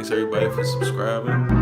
Thanks everybody for subscribing.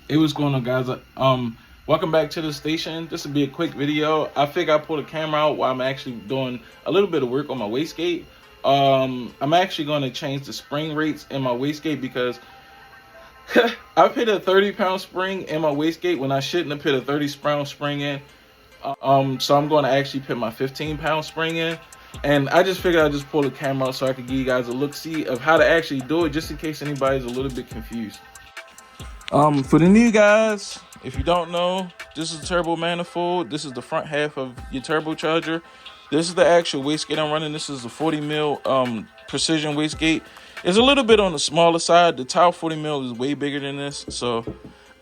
Hey, what's going on, guys? Welcome back to the station. This will be a quick video. I figure I pull the camera out while I'm actually doing a little bit of work on my wastegate. I'm actually going to change the spring rates in my wastegate because I put a 30-pound spring in my wastegate when I shouldn't have put a 30-pound spring in. So I'm going to actually put my 15-pound spring in. And I just figured I'd just pull the camera out so I could give you guys a look-see of how to actually do it, just in case anybody's a little bit confused. For the new guys, if you don't know, this is a turbo manifold. This is the front half of your turbocharger. This is the actual wastegate I'm running. This is a 40 mil precision wastegate. It's a little bit on the smaller side. The Tau 40 mil is way bigger than this, so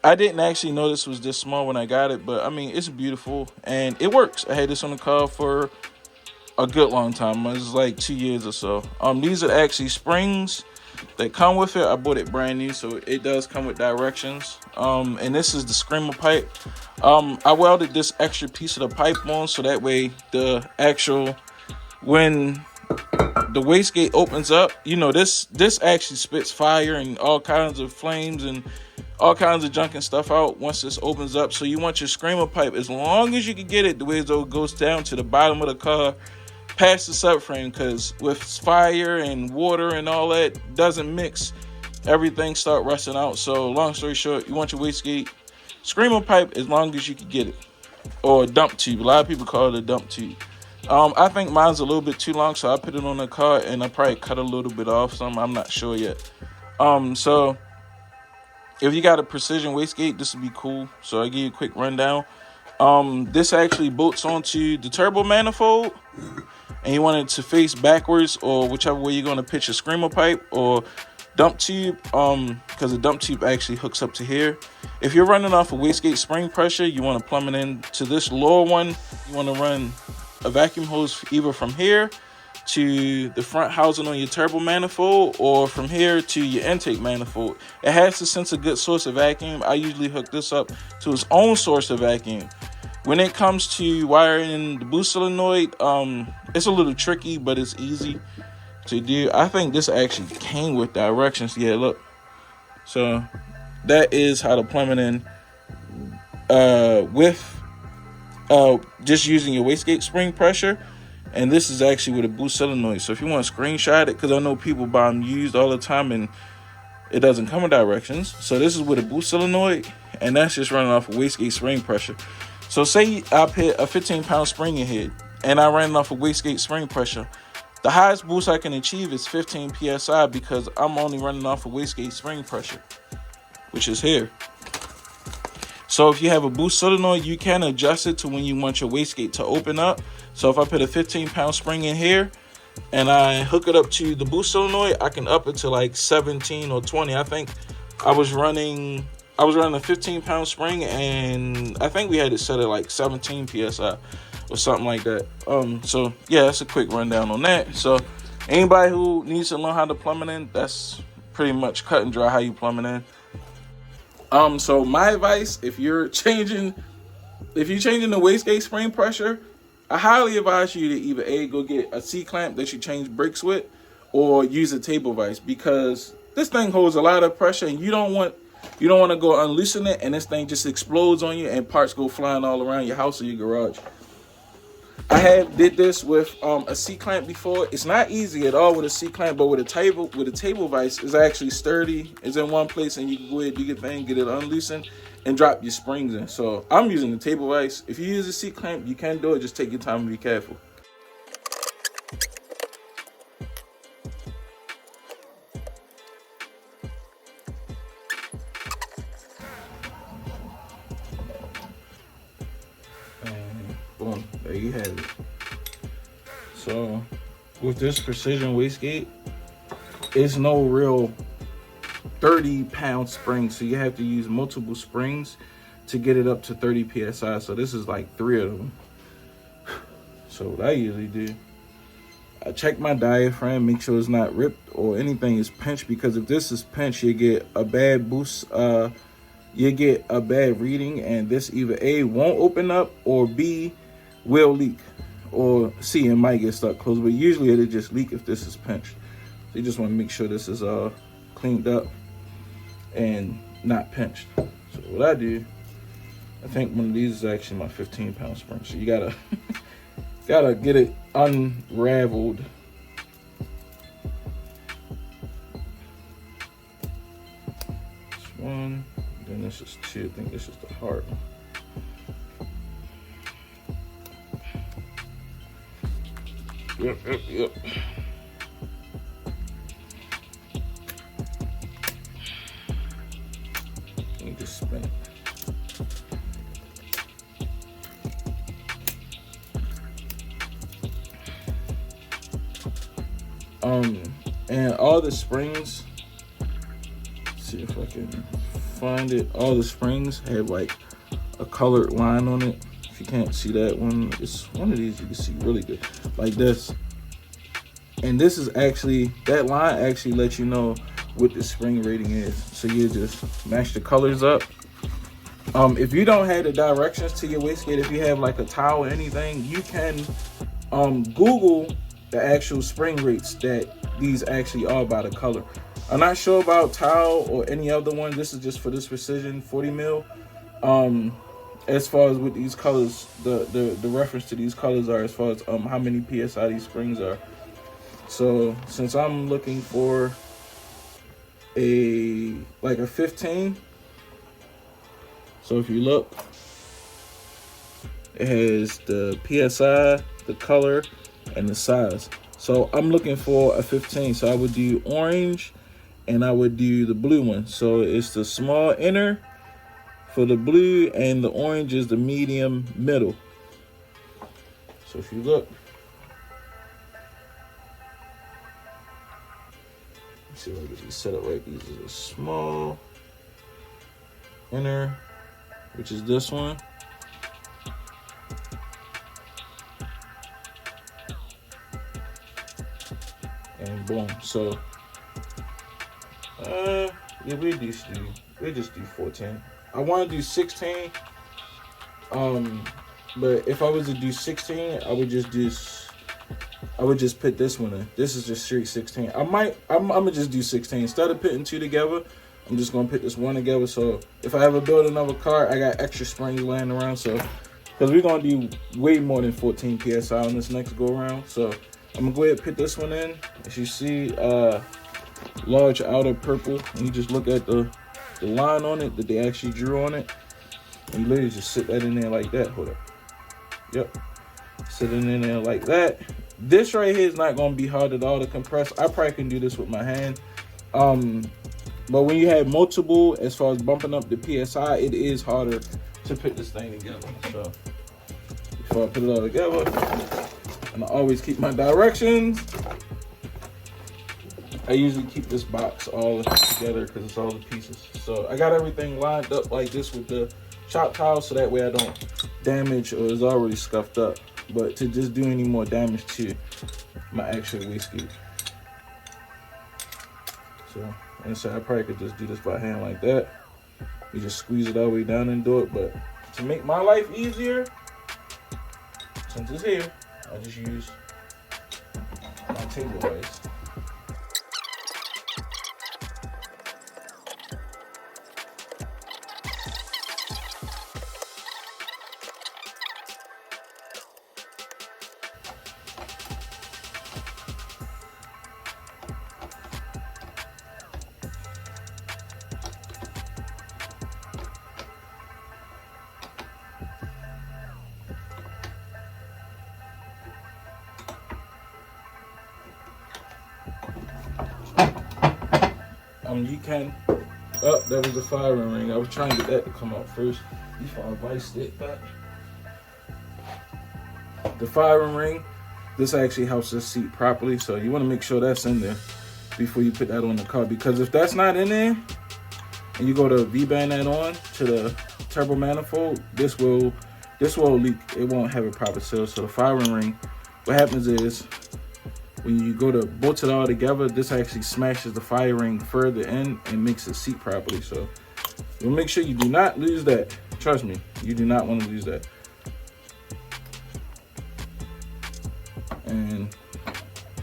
I didn't actually know this was this small when I got it, but I mean, it's beautiful and it works. I had this on the car for a good long time. It was like 2 years or so. These are actually springs that come with it. I bought it brand new, so it does come with directions. And this is the screamer pipe. I welded this extra piece of the pipe on so that way the actual, when the wastegate opens up, you know, this actually spits fire and all kinds of flames and all kinds of junk and stuff out once this opens up. So you want your screamer pipe, as long as you can get it, the way it goes down to the bottom of the car past the subframe, because with fire and water and all that doesn't mix, everything start rusting out. So long story short, you want your wastegate screamer pipe as long as you can get it, or a dump tube. A lot of people call it a dump tube. I think mine's a little bit too long, so I put it on the car and I probably cut a little bit off some. I'm not sure yet. So if you got a precision wastegate, this would be cool. So I'll give you a quick rundown. This actually bolts onto the turbo manifold, and you want it to face backwards, or whichever way you're going to pitch a screamer pipe or dump tube, because the dump tube actually hooks up to here. If you're running off a wastegate spring pressure, you want to plumb it into this lower one. You want to run a vacuum hose either from here to the front housing on your turbo manifold, or from here to your intake manifold. It has to sense a good source of vacuum. I usually hook this up to its own source of vacuum. When it comes to wiring the boost solenoid, it's a little tricky, but it's easy to do. I think this actually came with directions. Yeah, look. So that is how to plumb it in with just using your wastegate spring pressure. And this is actually with a boost solenoid. So if you want to screenshot it, because I know people buy them used all the time and it doesn't come with directions. So this is with a boost solenoid, and that's just running off a wastegate spring pressure. So say I put a 15-pound spring in here and I ran off a wastegate spring pressure. The highest boost I can achieve is 15 psi because I'm only running off a wastegate spring pressure, which is here. So if you have a boost solenoid, you can adjust it to when you want your wastegate to open up. So if I put a 15-pound spring in here and I hook it up to the boost solenoid, I can up it to like 17 or 20. I think I was running a 15-pound spring, and I think we had it set at like 17 psi or something like that. So yeah, that's a quick rundown on that. So anybody who needs to learn how to plumb it in, that's pretty much cut and dry how you plumb it in. So my advice, if you're changing the wastegate spring pressure, I highly advise you to either go get a C-clamp that you change brakes with, or use a table vise, because this thing holds a lot of pressure and you don't want to go unloosen it and this thing just explodes on you and parts go flying all around your house or your garage. I have did this with a C-clamp before. It's not easy at all with a C-clamp, but with a table vise, it's actually sturdy. It's in one place, and you can go ahead, do your thing, get it unloosened, and drop your springs in. So I'm using the table vise. If you use a C-clamp, you can do it. Just take your time and be careful. And boom, there you have it. So with this Precision Wastegate, it's no real 30-pound spring, so you have to use multiple springs to get it up to 30 psi. So this is like 3 of them. So what I usually do, I check my diaphragm, make sure it's not ripped or anything is pinched, because if this is pinched, you get a bad boost, you get a bad reading, and this either A, won't open up, or B, will leak, or C, it might get stuck closed, but usually it'll just leak if this is pinched. So you just want to make sure this is cleaned up and not pinched. So what I do, I think one of these is actually my 15-pound spring, so you gotta gotta get it unraveled. This one, then this is 2. I think this is the heart. Yep. You just spin it. And all the springs, let's see if I can find it. All the springs have like a colored line on it. If you can't see that one, it's one of these you can see really good, like this. And this is actually, that line actually lets you know what the spring rating is. So you just match the colors up. If you don't have the directions to your wastegate, if you have like a towel or anything, you can Google the actual spring rates that these actually are by the color. I'm not sure about towel or any other one. This is just for this Precision 40 mil. As far as with these colors, the reference to these colors are as far as how many psi these springs are. So since I'm looking for a 15, so if you look, it has the psi, the color, and the size. So I'm looking for a 15, so I would do orange and I would do the blue one. So it's the small inner for the blue, and the orange is the medium middle. So if you look, let's see if I can get these set up right. These are the small inner, which is this one. And boom. So yeah, we just do 14. I want to do 16. But if I was to do 16, I would just put this one in. This is just straight 16. I'm gonna just do 16 instead of putting 2 together. I'm just gonna put this one together. So if I ever build another car, I got extra springs laying around. So because we're gonna do way more than 14 psi on this next go around. So I'm gonna go ahead and put this one in. As you see, large outer purple, and you just look at the line on it that they actually drew on it, and you literally just sit that in there like that. Hold up. Yep. Sitting in there like that. This right here is not gonna be hard at all to compress. I probably can do this with my hand. But when you have multiple, as far as bumping up the PSI, it is harder to put this thing together. So before I put it all together, and I always keep my directions. I usually keep this box all together because it's all the pieces. So I got everything lined up like this with the shop towel, so that way I don't damage, or it's already scuffed up, but to just do any more damage to my actual wastegate. So and so I probably could just do this by hand like that. You just squeeze it all the way down and do it. But to make my life easier, since it's here, I just use my table vise. You can. Oh, that was the firing ring. I was trying to get that to come out first before I viced it, but the firing ring, this actually helps us seat properly, so you want to make sure that's in there before you put that on the car, because if that's not in there and you go to V-band that on to the turbo manifold, this will leak. It won't have a proper seal. So the firing ring, what happens is when you go to bolt it all together, this actually smashes the fire ring further in and makes it seat properly. So you'll make sure you do not lose that. Trust me, you do not want to lose that. And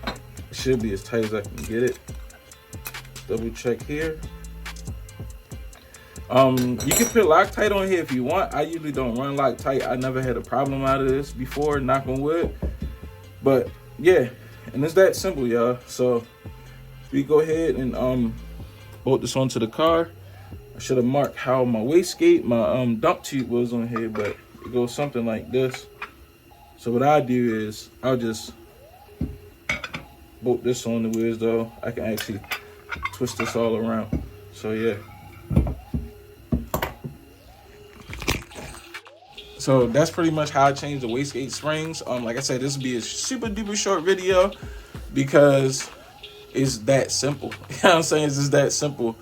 it should be as tight as I can get it. Double check here. You can put Loctite on here if you want. I usually don't run Loctite. I never had a problem out of this before, knock on wood. But yeah, and it's that simple, y'all. So we go ahead and bolt this onto the car. I should have marked how my wastegate, my dump tube was on here, but it goes something like this. So what I do is I'll just bolt this on the wheels, though I can actually twist this all around. So yeah. So that's pretty much how I changed the wastegate springs. Like I said, this will be a super duper short video because it's that simple. You know what I'm saying? It's just that simple.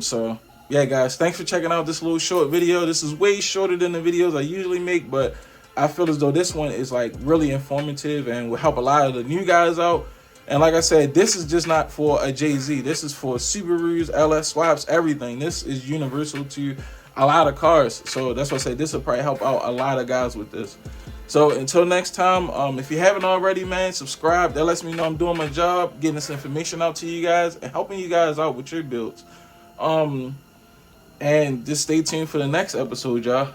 So yeah, guys, thanks for checking out this little short video. This is way shorter than the videos I usually make, but I feel as though this one is like really informative and will help a lot of the new guys out. And like I said, this is just not for a JZ. This is for Subarus, LS swaps, everything. This is universal to a lot of cars. So that's why I say this will probably help out a lot of guys with this. So until next time, if you haven't already, man, subscribe. That lets me know I'm doing my job, getting this information out to you guys and helping you guys out with your builds. And just stay tuned for the next episode, y'all.